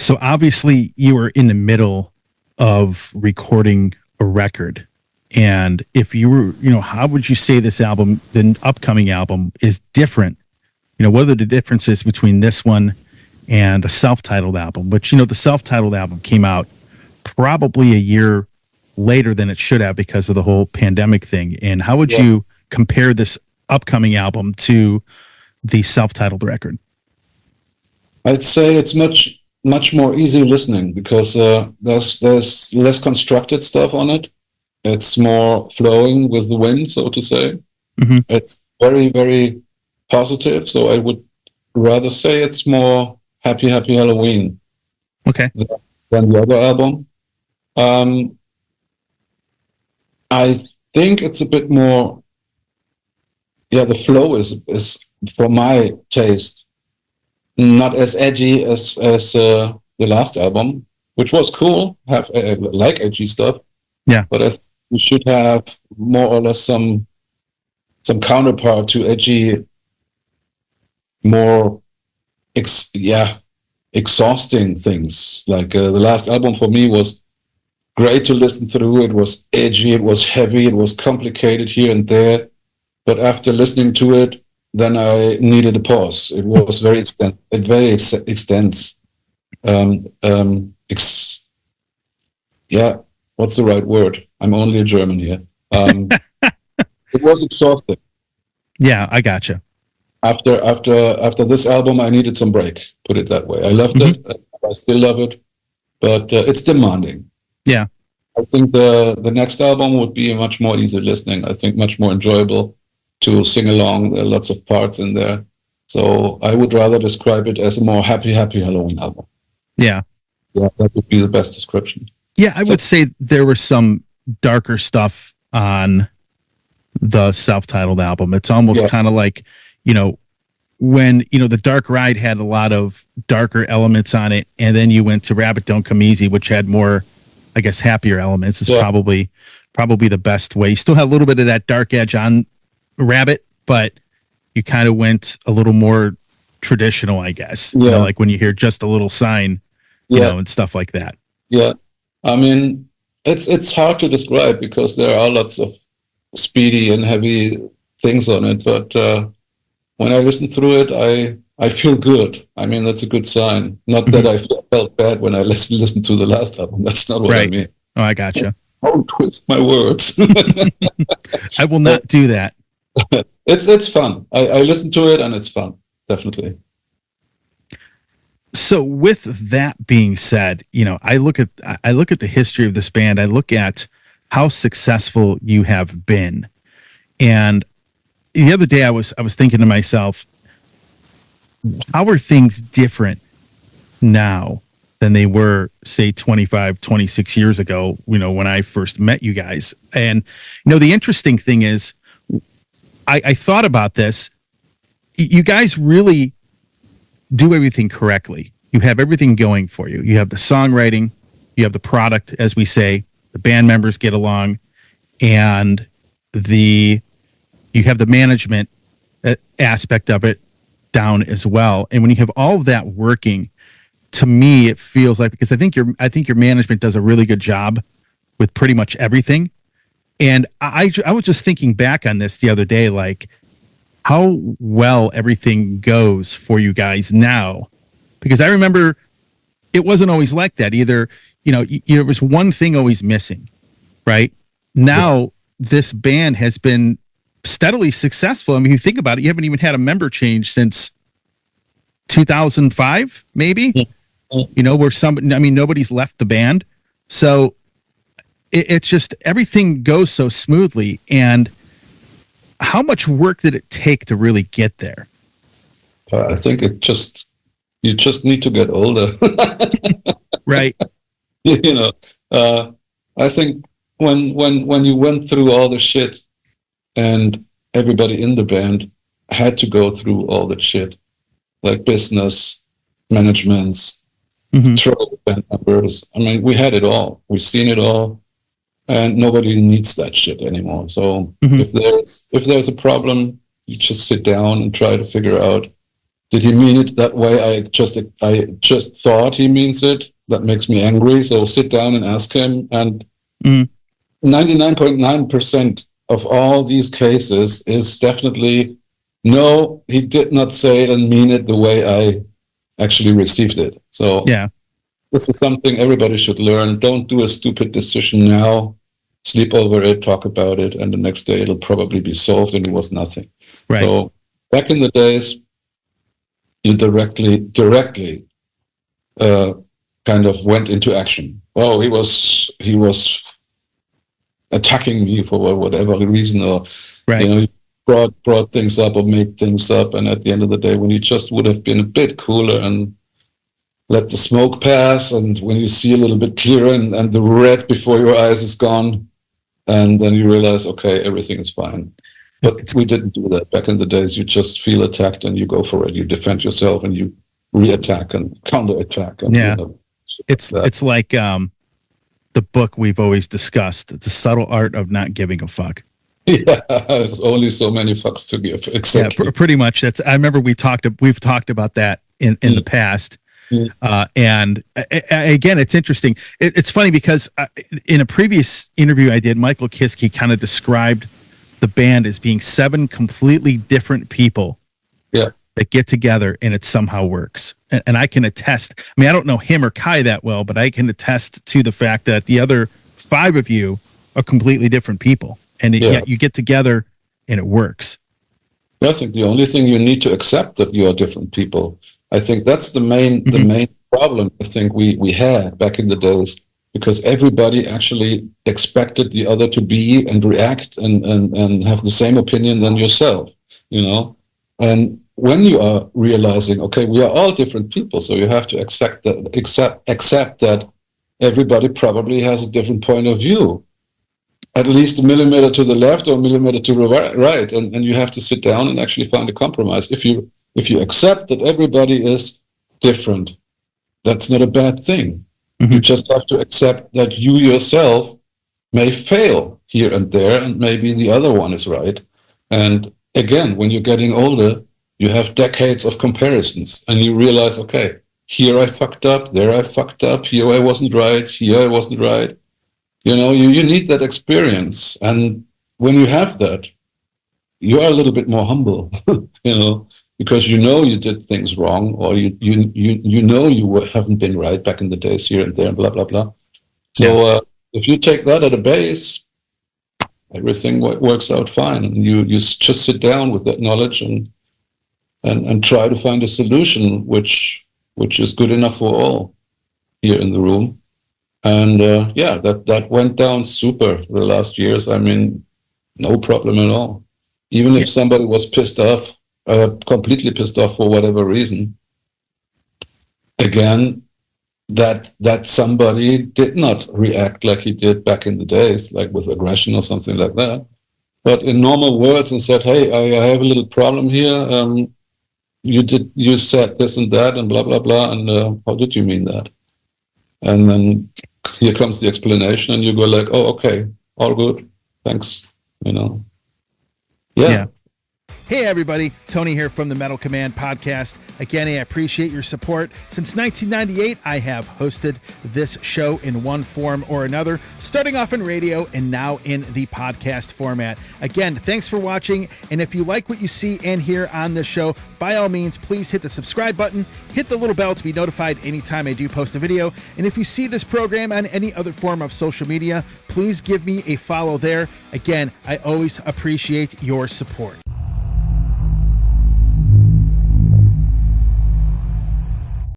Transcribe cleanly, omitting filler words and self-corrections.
So obviously you were in the middle of recording a record. And if you were, how would you say this album, the upcoming album, is different? What are the differences between this one and the self-titled album? Which, the self-titled album came out probably a year later than it should have because of the whole pandemic thing. And how would you compare this upcoming album to the self-titled record? I'd say it's much more easy listening because there's less constructed stuff on it. It's more flowing with the wind, so to say. Mm-hmm. It's very, very positive. So I would rather say it's more happy Helloween. Okay. Than the other album. I think it's a bit more. Yeah, the flow is for my taste not as edgy as the last album, which was cool. Have like edgy stuff. Yeah, but I think we should have more or less some counterpart to edgy, more exhausting things. Like the last album for me was great to listen through. It was edgy, it was heavy, it was complicated here and there. But after listening to it, then I needed a pause. It was very extensive. What's the right word? I'm only a German here. It was exhausting. Yeah, I gotcha. After this album, I needed some break. Put it that way. I loved it. I still love it, but it's demanding. Yeah, I think the next album would be much more easy listening. I think much more enjoyable to sing along. There are lots of parts in there, so I would rather describe it as a more happy Helloween album. Yeah, that would be the best description. Yeah, I would say there was some darker stuff on the self-titled album. It's almost kind of like, when, the Dark Ride had a lot of darker elements on it, and then you went to Rabbit Don't Come Easy, which had more, I guess, happier elements. It's probably the best way. You still had a little bit of that dark edge on Rabbit, but you kind of went a little more traditional, I guess. Like when you hear Just a Little Sign, and stuff like that. Yeah. I mean, it's hard to describe because there are lots of speedy and heavy things on it. But when I listen through it, I feel good. I mean, that's a good sign. Not that I felt bad when I listened to the last album. That's not what I mean. Oh, I gotcha. Don't twist my words. I will not do that. It's fun. I listen to it and it's fun. Definitely. So with that being said, I look at the history of this band. I look at how successful you have been. And the other day I was thinking to myself, how are things different now than they were, say, 25, 26 years ago, when I first met you guys? And, the interesting thing is, I thought about this. You guys really do everything correctly. You have everything going for you. You have the songwriting, you have the product, as we say, the band members get along, and you have the management aspect of it down as well. And when you have all of that working, to me, it feels like, because I think your management does a really good job with pretty much everything. And I was just thinking back on this the other day, like how well everything goes for you guys now, because I remember it wasn't always like that either. There was one thing always missing, right? Now this band has been steadily successful. I mean, you think about it, you haven't even had a member change since 2005, maybe, where nobody's left the band. So it's just, everything goes so smoothly. And how much work did it take to really get there? I think you just need to get older. Right. I think when you went through all the shit, and everybody in the band had to go through all that shit, like business, managements, trouble band members. I mean, we had it all. We've seen it all, and nobody needs that shit anymore. So if there's a problem, you just sit down and try to figure out Did he mean it that way? I just thought he means it. That makes me angry. So sit down and ask him. And 99.9% of all these cases is definitely, no, he did not say it and mean it the way I actually received it. So yeah, this is something everybody should learn. Don't do a stupid decision now. Sleep over it, talk about it, and the next day it'll probably be solved and it was nothing. right. So back in the days, you directly kind of went into action. Oh, he was attacking me for whatever reason, or Right. you know, brought things up or made things up, and at the end of the day, when you just would have been a bit cooler and let the smoke pass, and when you see a little bit clearer and the red before your eyes is gone, and then you realize, okay, everything is fine. But we didn't do that back in the days. You just feel attacked and you go for it. You defend yourself and you re-attack and counterattack. And, yeah, you know, it's like the book we've always discussed, The Subtle Art of Not Giving a Fuck. Yeah, there's only so many fucks to give. Exactly. Yeah, pretty much. I remember we've talked about that in the past. And again, it's interesting. It's funny because in a previous interview I did, Michael Kiske kind of described the band as being 7 completely different people that get together and it somehow works. And I can attest, I mean, I don't know him or Kai that well, but I can attest to the fact that the other 5 of you are completely different people. And yet you get together and it works. I think the only thing you need to accept that you are different people. I think that's the main problem I think we had back in the days, because everybody actually expected the other to be and react and have the same opinion than yourself, you know. And when you are realizing, okay, we are all different people, so you have to accept that everybody probably has a different point of view, at least a millimeter to the left or a millimeter to the right, and you have to sit down and actually find a compromise. If you accept that everybody is different, that's not a bad thing. You just have to accept that you yourself may fail here and there, and maybe the other one is right. And again, when you're getting older, you have decades of comparisons, and you realize, okay, here I fucked up, there I fucked up, here I wasn't right, here I wasn't right. You know, you need that experience. And when you have that, you are a little bit more humble, you know, because you know you did things wrong, or you know you haven't been right back in the days here and there, and blah, blah, blah. So if you take that at a base, everything works out fine. And you just sit down with that knowledge and try to find a solution which is good enough for all here in the room. And that went down super the last years. I mean, no problem at all. Even if somebody was pissed off, completely pissed off for whatever reason, again, that somebody did not react like he did back in the days, like with aggression or something like that, but in normal words, and said, hey, I have a little problem here. You said this and that and blah, blah, blah. And how did you mean that? And then here comes the explanation, and you go like, oh, okay, all good. Thanks. You know? Yeah. Hey everybody, Tony here from the Metal Command podcast. Again, I appreciate your support. Since 1998, I have hosted this show in one form or another, starting off in radio and now in the podcast format. Again, thanks for watching, and if you like what you see and hear on this show, by all means, please hit the subscribe button, hit the little bell to be notified anytime I do post a video, and if you see this program on any other form of social media, please give me a follow there. Again, I always appreciate your support.